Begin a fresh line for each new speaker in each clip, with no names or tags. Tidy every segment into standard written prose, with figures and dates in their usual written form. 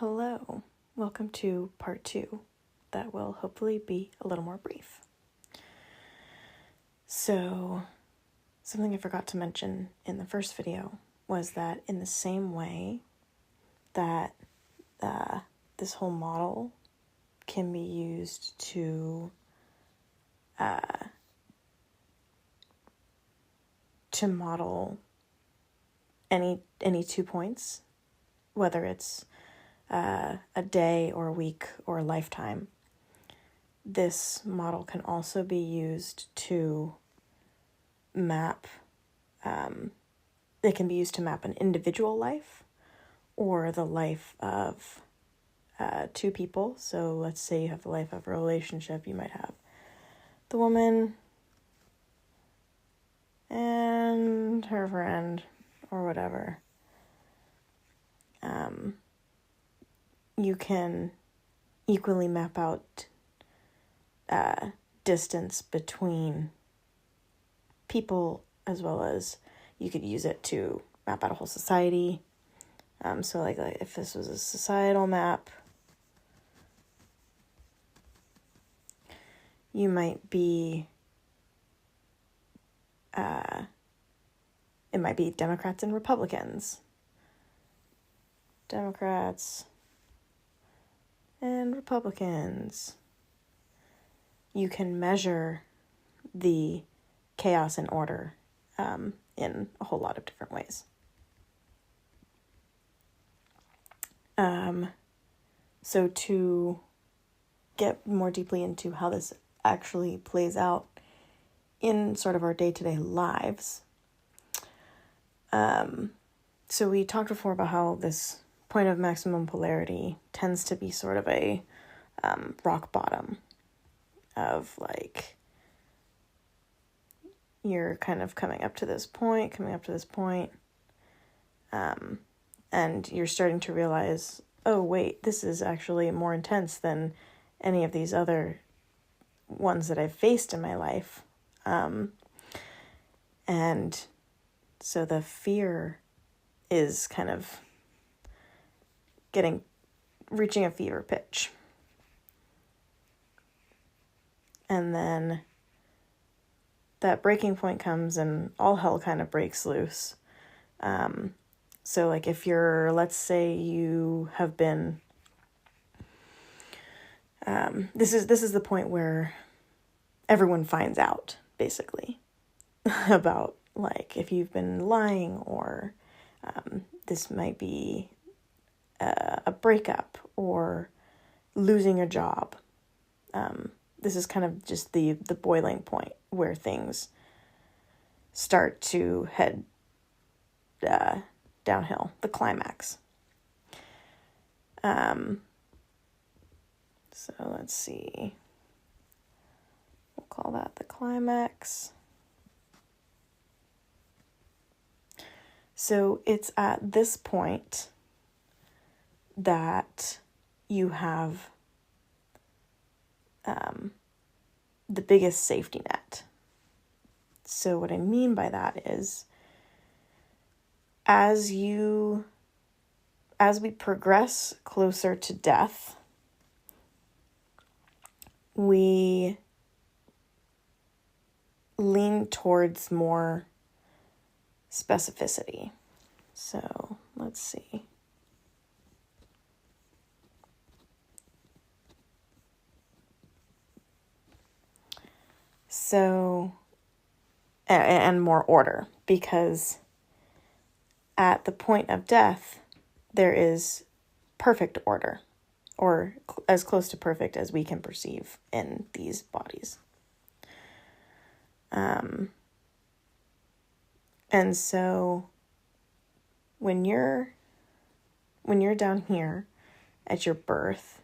Hello, welcome to part 2 that will hopefully be a little more brief. So, something I forgot to mention in the first video was that in the same way that this whole model can be used to model any 2 points, whether it's a day or a week or a lifetime. This model can also be used to map, it can be used to map an individual life or the life of 2 people. So let's say you have the life of a relationship. You might have the woman and her friend or whatever. You can equally map out distance between people, as well as you could use it to map out a whole society. So like if this was a societal map, you might be, it might be Democrats and Republicans. Democrats and Republicans. You can measure the chaos and order in a whole lot of different ways. So to get more deeply into how this actually plays out in sort of our day-to-day lives, so we talked before about how this point of maximum polarity tends to be sort of a rock bottom of like, you're kind of coming up to this point, and you're starting to realize, oh wait, this is actually more intense than any of these other ones that I've faced in my life. And so the fear is kind of reaching a fever pitch. And then that breaking point comes and all hell kind of breaks loose. So like if let's say you have been, this is the point where everyone finds out, basically, about like if you've been lying, or this might be a breakup or losing a job. This is kind of just the boiling point where things start to head downhill, the climax. So let's see. We'll call that the climax. So it's at this point that you have the biggest safety net. So what I mean by that is, as we progress closer to death, we lean towards more specificity. So let's see. So, and more order, because at the point of death, there is perfect order, or as close to perfect as we can perceive in these bodies. And so when you're down here at your birth,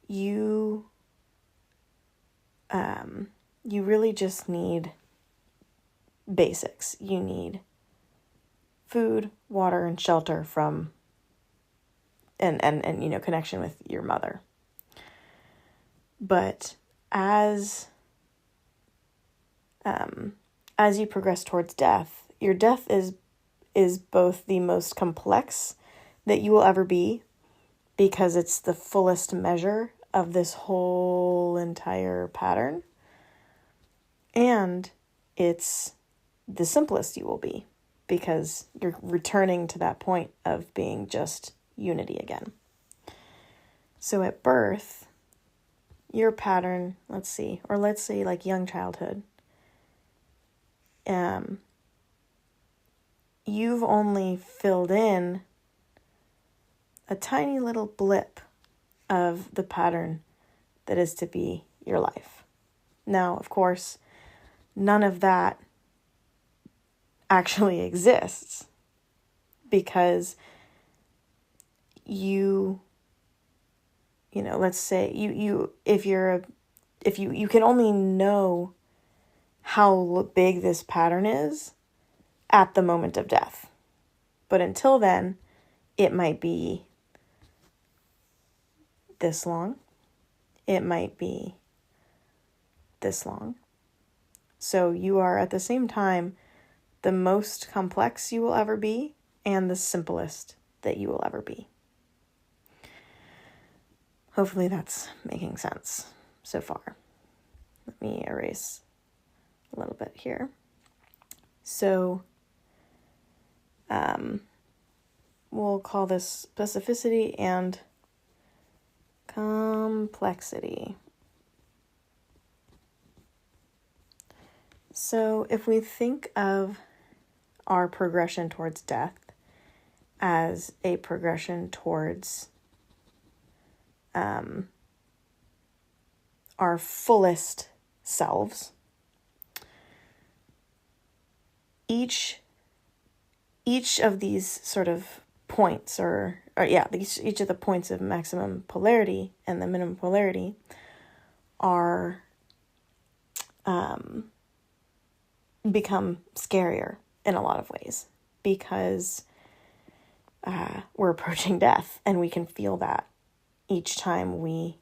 you really just need basics. You need food, water, and shelter from, and connection with your mother. But as you progress towards death, your death is both the most complex that you will ever be, because it's the fullest measure of this whole entire pattern. And it's the simplest you will be, because you're returning to that point of being just unity again. So at birth, your pattern, let's say like young childhood, you've only filled in a tiny little blip of the pattern that is to be your life. Now, of course, none of that actually exists, because you let's say you can only know how big this pattern is at the moment of death. But until then, it might be this long. It might be this long. So you are at the same time the most complex you will ever be and the simplest that you will ever be. Hopefully that's making sense so far. Let me erase a little bit here. So we'll call this specificity and complexity. So if we think of our progression towards death as a progression towards our fullest selves, each of these sort of points each of the points of maximum polarity and the minimum polarity are become scarier in a lot of ways, because we're approaching death, and we can feel that each time we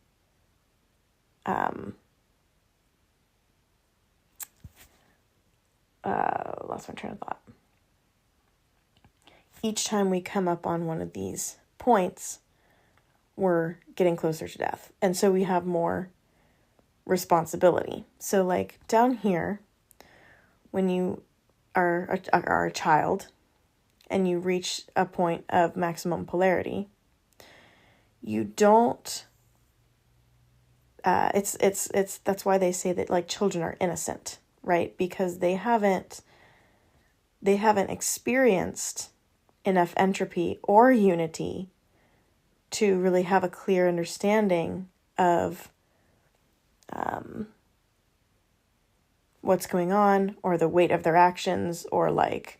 lost my train of thought. Each time we come up on one of these points, we're getting closer to death. And so we have more responsibility. So like down here, when you are a child and you reach a point of maximum polarity, you don't, that's why they say that like children are innocent, right? Because they haven't experienced enough entropy or unity to really have a clear understanding of what's going on, or the weight of their actions, or like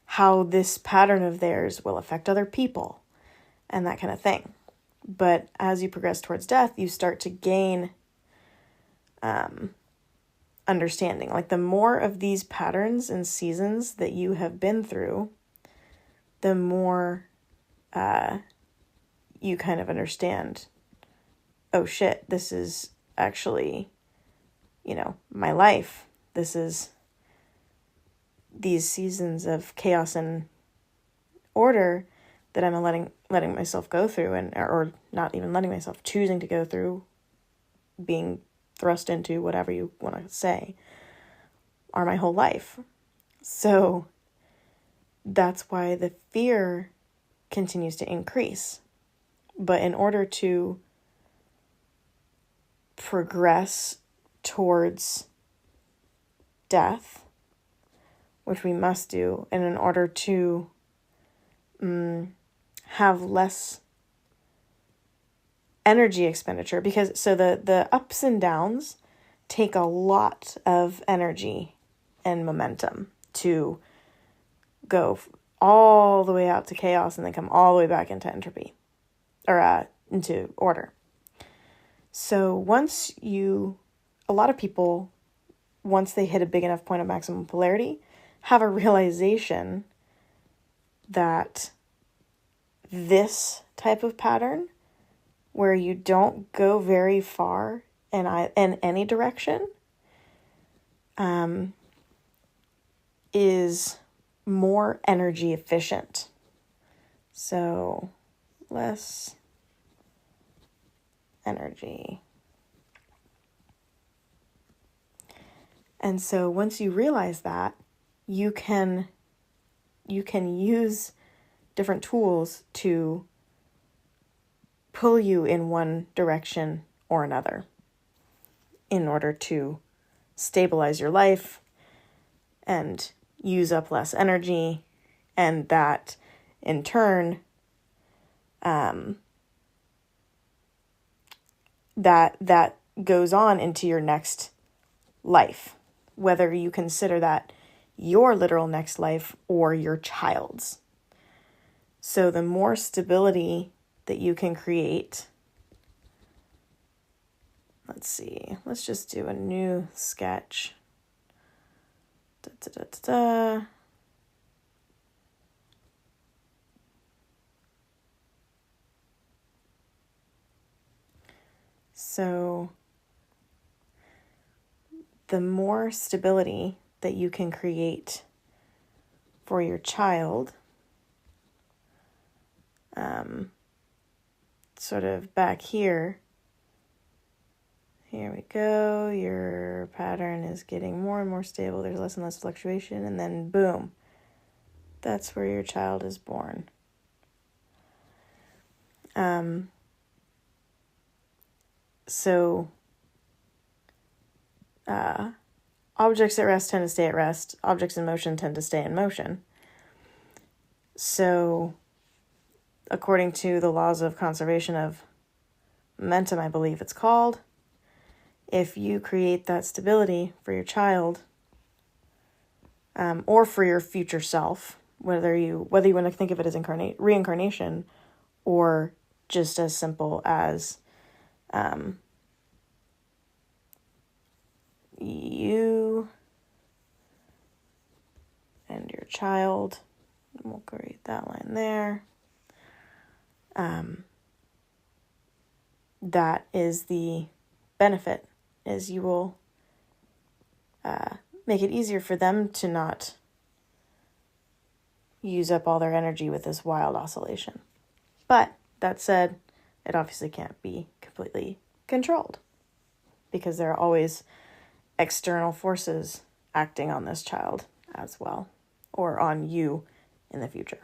how this pattern of theirs will affect other people and that kind of thing. But as you progress towards death, you start to gain understanding. Like the more of these patterns and seasons that you have been through, the more you kind of understand, oh shit, this is actually, my life. This is these seasons of chaos and order that I'm letting myself go through, or not even letting myself, choosing to go through, being thrust into, whatever you want to say, are my whole life. So that's why the fear continues to increase. But in order to progress towards death, which we must do, and in order to have less energy expenditure, because so the ups and downs take a lot of energy and momentum to go all the way out to chaos and then come all the way back into entropy, or into order. So a lot of people, once they hit a big enough point of maximum polarity, have a realization that this type of pattern, where you don't go very far in any direction, is more energy efficient. So less energy. And so once you realize that, you can use different tools to pull you in one direction or another in order to stabilize your life and use up less energy, and that in turn that goes on into your next life, whether you consider that your literal next life or your child's. So the more stability that you can create, let's see, let's just do a new sketch. Da, da, da, da, da. So the more stability that you can create for your child, sort of back here we go, your pattern is getting more and more stable, there's less and less fluctuation, and then boom, that's where your child is born. So objects at rest tend to stay at rest. Objects in motion tend to stay in motion. So according to the laws of conservation of momentum, I believe it's called, if you create that stability for your child, or for your future self, whether you want to think of it as reincarnation, or just as simple as you and your child, we'll create that line there. That is the benefit, is you will make it easier for them to not use up all their energy with this wild oscillation. But that said, it obviously can't be completely controlled because there are always external forces acting on this child as well, or on you in the future.